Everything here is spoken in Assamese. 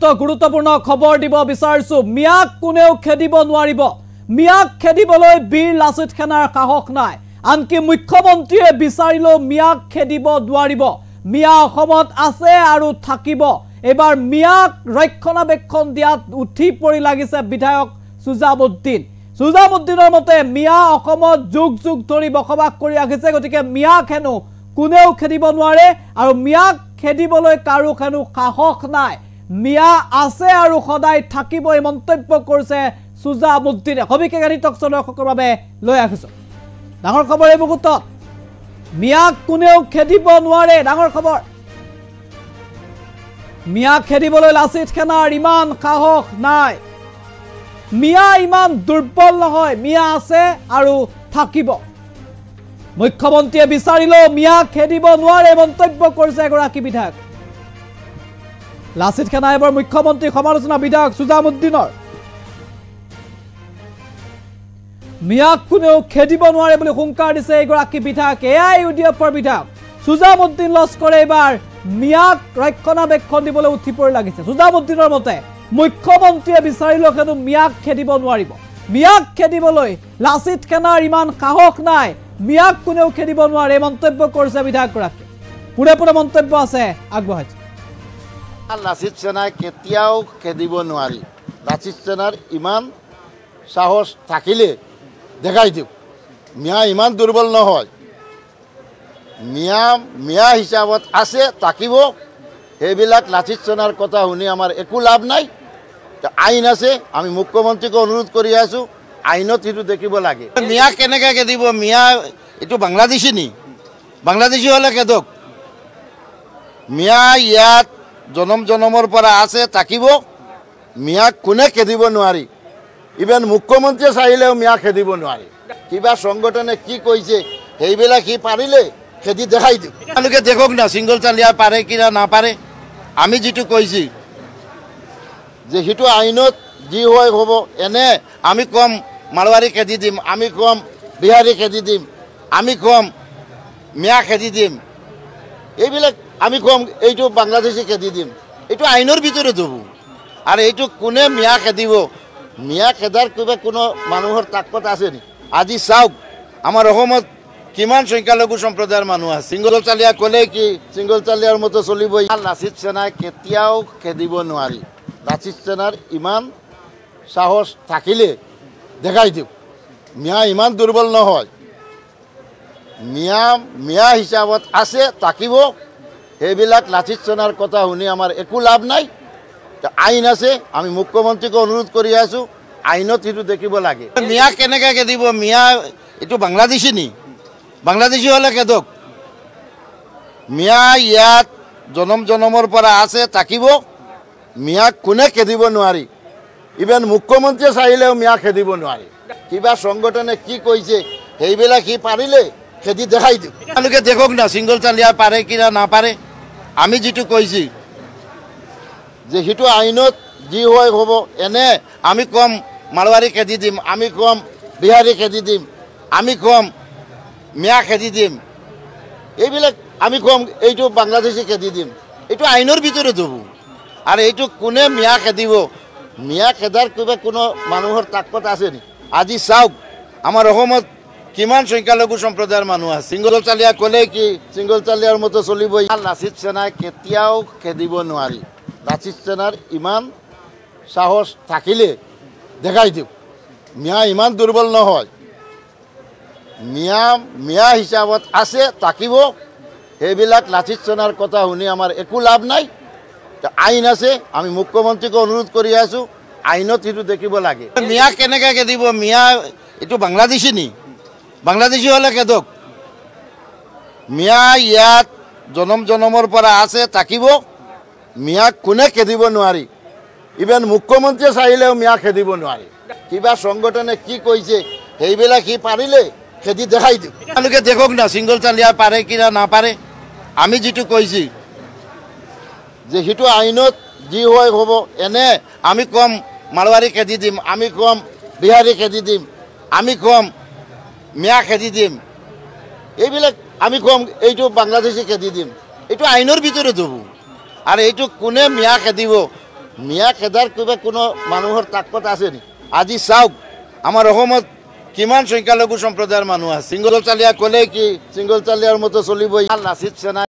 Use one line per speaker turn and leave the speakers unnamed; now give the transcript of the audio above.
গুৰুত্বপূৰ্ণ খবৰ দিব বিচাৰিছো মিয়াক কোনেও খেদিব নোৱাৰিব মিয়াক খেদিবলৈ বীৰ লাচিত সেনাৰ সাহস নাই আনকি মুখ্যমন্ত্ৰীয়ে বিচাৰিলো মিয়াক খেদিব নোৱাৰিব মিয়া অসমত আছে আৰু থাকিব এবাৰ মিয়াক ৰক্ষণাবেক্ষণ দিয়াত উঠি পৰি লাগিছে বিধায়ক সুজামুদ্দিনৰ মতে মিয়া অসমত যুগ যুগ ধৰি বসবাস কৰি আহিছে গতিকে মিয়াক হেনো কোনেও খেদিব নোৱাৰে আৰু মিয়াক খেদিবলৈ কাৰো হেনো সাহস নাই মিয়া আছে আৰু সদায় থাকিব এই মন্তব্য কৰিছে সুজামুদ্দিনে হবিকেগানি টকচৰ দৰ্শকৰ বাবে লৈ আহিছো ডাঙৰ খবৰ এই মুহূৰ্তত মিয়াক কোনেও খেদিব নোৱাৰে ডাঙৰ খবৰ মিয়াক খেদিবলৈ লাচিত সেনাৰ ইমান সাহস নাই মিয়া ইমান দুৰ্বল নহয় মিয়া আছে আৰু থাকিব মুখ্যমন্ত্ৰীয়ে বিচাৰিলো মিয়াক খেদিব নোৱাৰে মন্তব্য কৰিছে এগৰাকী বিধায়ক লাচিত সেনা এবাৰ মুখ্যমন্ত্ৰী সমালোচনা বিধায়ক সুজামুদ্দিনৰ মিয়াক কোনেও খেদিব নোৱাৰে বুলি হুংকাৰ দিছে এগৰাকী বিধায়ক এআই ইউডিএফৰ বিধায়ক সুজামুদ্দিন লস্কৰে এবাৰ মিয়াক ৰক্ষণাবেক্ষণ দিবলৈ উঠি পৰি লাগিছে সুজামুদ্দিনৰ মতে মুখ্যমন্ত্ৰীয়ে বিচাৰিলো হেনো মিয়াক খেদিব নোৱাৰিব মিয়াক খেদিবলৈ লাচিত সেনাৰ ইমান সাহস নাই মিয়াক কোনেও খেদিব নোৱাৰে মন্তব্য কৰিছে বিধায়কগৰাকী পুৰে মন্তব্য আছে আগবঢ়াইছে
লাচিত সেনাই কেতিয়াও খেদিব নোৱাৰি লাচিত সেনাৰ ইমান সাহস থাকিলে দেখাই দিও মিয়া ইমান দুৰ্বল নহয় মিয়া হিচাপত আছে থাকিব সেইবিলাক লাচিত সেনাৰ কথা শুনি আমাৰ একো লাভ নাই আইন আছে আমি মুখ্যমন্ত্ৰীক অনুৰোধ কৰি আছো আইনত সেইটো দেখিব লাগে মিয়া কেনেকৈ খেদিব মিয়া এইটো বাংলাদেশী নি বাংলাদেশী হলে খেদক মিয়া ইয়াত জনমৰ পৰা আছে থাকিব মিয়াক কোনে খেদিব নোৱাৰি ইভেন মুখ্যমন্ত্ৰীয়ে চাইলেও মিয়া খেদিব নোৱাৰি কিবা সংগঠনে কি কৈছে সেইবিলাক সি পাৰিলে খেদি দেখাই দিও তেওঁলোকে দেখক না সিংগল চালিয়া পাৰে কিনা নাপাৰে আমি যেটো কৈছি যে হিটো আইনত যি হয় হ'ব এনে আমি কম মালৱাৰী খেদি দিম আমি কম বিহাৰী খেদি দিম আমি কম মিয়া খেদি দিম এইবিলাক আমি কম এইটো বাংলাদেশী খেদি দিম এইটো আইনৰ ভিতৰত হ'ব আৰু এইটো কোনে মিয়া খেদিব মিয়া খেদাৰ কিবা কোনো মানুহৰ তাকত আছে নি আজি চাওক আমাৰ অসমত কিমান সংখ্যালঘু সম্প্ৰদায়ৰ মানুহ আছে সিংগল চালিয়া ক'লে কি সিংগল চালিয়াৰ মতো চলিবই লাচিত সেনাই কেতিয়াও খেদিব নোৱাৰি লাচিত সেনাৰ ইমান সাহস থাকিলে দেখাই দিও মিয়া ইমান দুৰ্বল নহয় মিয়া হিচাপত আছে থাকিব সেইবিলাক লাচিত সেনাৰ কথা শুনি আমাৰ একো লাভ নাই আইন আছে আমি মুখ্যমন্ত্ৰীক অনুৰোধ কৰি আছো আইনত সেইটো দেখিব লাগে মিয়া কেনেকৈ খেদিব মিয়া এইটো বাংলাদেশী নি বাংলাদেশী হলে খেদক মিয়া ইয়াত জনমৰ পৰা আছে থাকিব মিয়াক কোনে খেদিব নোৱাৰি ইভেন মুখ্যমন্ত্ৰীয়ে চাইলেও মিয়া খেদিব নোৱাৰি কিবা সংগঠনে কি কৈছে সেইবিলাক সি পাৰিলে খেদি দেখাই দিও তেওঁলোকে দেখক না সিংগল চালিয়া পাৰে কিনা নাপাৰে আমি যেটো কৈছি যে হিটো আইনত যি হয় হ'ব এনে আমি কম মালৱাৰী খেদি দিম আমি কম বিহাৰী খেদি দিম আমি কম মিয়া খেদি দিম এইবিলাক আমি কম এইটো বাংলাদেশী খেদি দিম এইটো আইনৰ ভিতৰত হ'ব আৰু এইটো কোনে মিয়া খেদিব মিয়া খেদাৰ কিবা কোনো মানুহৰ তাকত আছে নি আজি চাওক আমাৰ অসমত কিমান সংখ্যালঘু সম্প্ৰদায়ৰ মানুহ আছে সিংগল চালিয়া ক'লে কি সিংগল চালিয়াৰ মতো চলিবই লাচিত সেনাই কেতিয়াও খেদিব নোৱাৰি লাচিত সেনাৰ ইমান সাহস থাকিলে দেখাই দিও মিয়া ইমান দুৰ্বল নহয় মিয়া হিচাপত আছে থাকিব সেইবিলাক লাচিত সেনাৰ কথা শুনি আমাৰ একো লাভ নাই আইন আছে আমি মুখ্যমন্ত্ৰীক অনুৰোধ কৰি আছো আইনত সেইটো দেখিব লাগে মিয়া কেনেকৈ খেদিব মিয়া এইটো বাংলাদেশী নি বাংলাদেশী হলে খেদক মিয়া ইয়াত জনমৰ পৰা আছে থাকিব মিয়াক কোনে খেদিব নোৱাৰি ইভেন মুখ্যমন্ত্ৰীয়ে চাইলেও মিয়া খেদিব নোৱাৰি কিবা সংগঠনে কি কৈছে সেইবিলাক সি পাৰিলে খেদি দেখাই দিও তেওঁলোকে দেখক না সিংগল চালিয়া পাৰে কিনা নাপাৰে আমি যেটো কৈছি যে হিটো আইনত যি হয় হ'ব এনে আমি কম মালৱাৰী খেদি দিম আমি কম বিহাৰী খেদি দিম আমি কম মিয়া খেদি দিম এইবিলাক আমি কম এইটো বাংলাদেশী খেদি দিম এইটো আইনৰ ভিতৰত হ'ব আৰু এইটো কোনে মিয়া খেদিব মিয়া খেদাৰ কিবা কোনো মানুহৰ তাকত আছে নেকি? আজি চাওক আমাৰ অসমত কিমান সংখ্যালঘু সম্প্ৰদায়ৰ মানুহ আছে। সিংগল চালিয়া ক'লে কি সিংগল চালিয়াৰ মতো চলিব লাচিত সেনা